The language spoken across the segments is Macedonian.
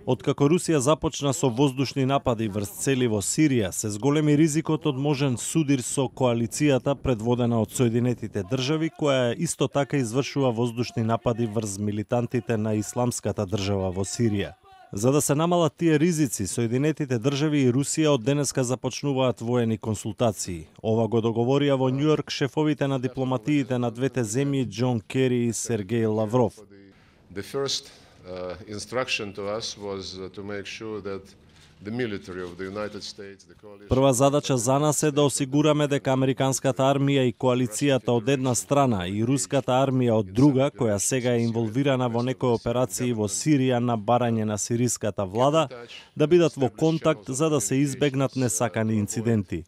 Откако Русија започна со воздушни напади врз цели во Сирија, се зголеми ризикот од можен судир со коалицијата предводена од Соединетите држави, која исто така извршува воздушни напади врз милитантите на Исламската држава во Сирија. За да се намалат тие ризици, Соединетите држави и Русија од денеска започнуваат воени консултации. Ова го договорија во Њујорк шефовите на дипломатиите на двете земји Џон Кери и Сергеј Лавров. Прва задача за нас е да осигураме дека американската армија и коалицијата од една страна и руската армија од друга, која сега е инволвирана во некои операции во Сирија на барање на сириската влада, да бидат во контакт за да се избегнат несакани инциденти.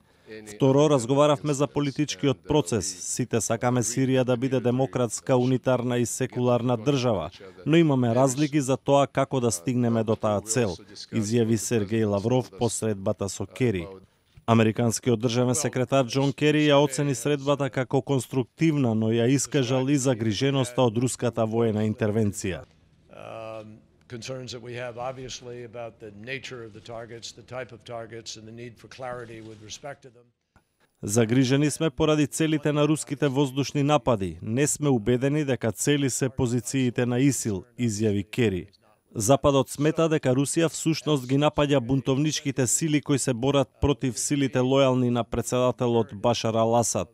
Второ, разговаравме за политичкиот процес. Сите сакаме Сирија да биде демократска, унитарна и секуларна држава, но имаме разлики за тоа како да стигнеме до таа цел, изјави Сергеј Лавров по средбата со Кери. Американскиот државен секретар Џон Кери ја оцени средбата како конструктивна, но ја искажал и загриженоста од руската воена интервенција. Concerns that we have obviously about the nature of the targets, the type of targets and the need for clarity with respect to them. Загрижени сме поради целите на руските воздушни напади. Не сме убедени дека цели се позициите на ИСИЛ, изјави Кери. Западот смета дека Русија всушност ги напаѓа бунтовничките сили кои се борат против силите лојални на председателот Башар ал-Асад.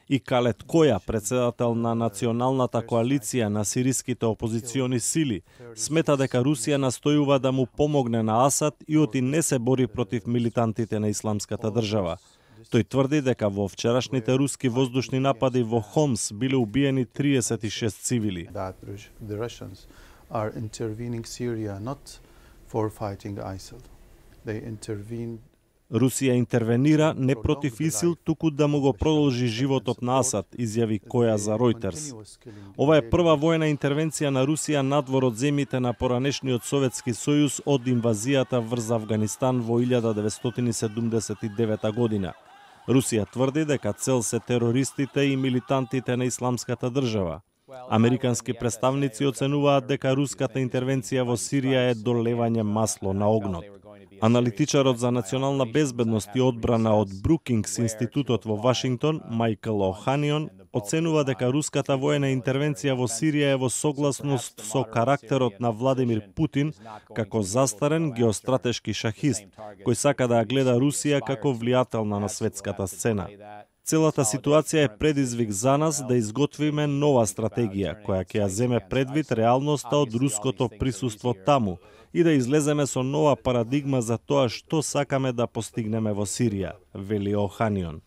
И Калет Која, председател на Националната коалиција на сириските опозициони сили, смета дека Русија настојува да му помогне на Асад и оти не се бори против милитантите на Исламската држава. Тој тврди дека во вчерашните руски воздушни напади во Хомс биле убиени 36 цивили. Русија интервенира не против ИСИЛ, туку да му го продолжи животот на Асад, изјави Која за Ројтерс. Ова е прва воена интервенција на Русија надвор од земјите на поранешниот Советски сојуз од инвазијата врз Авганистан во 1979 година. Русија тврди дека цел се терористите и милитантите на Исламската држава. Американски представници оценуваат дека руската интервенција во Сирија е долевање масло на огнот. Аналитичарот за национална безбедност и одбрана од Брукингс институтот во Вашингтон, Майкл О'Ханион, оценува дека руската воена интервенција во Сирија е во согласност со карактерот на Владимир Путин како застарен геостратешки шахист, кој сака да гледа Русија како влијателна на светската сцена. Целата ситуација е предизвик за нас да изготвиме нова стратегија, која ќе ја земе предвид реалноста од руското присуство таму и да излеземе со нова парадигма за тоа што сакаме да постигнеме во Сирија, вели О'Ханион.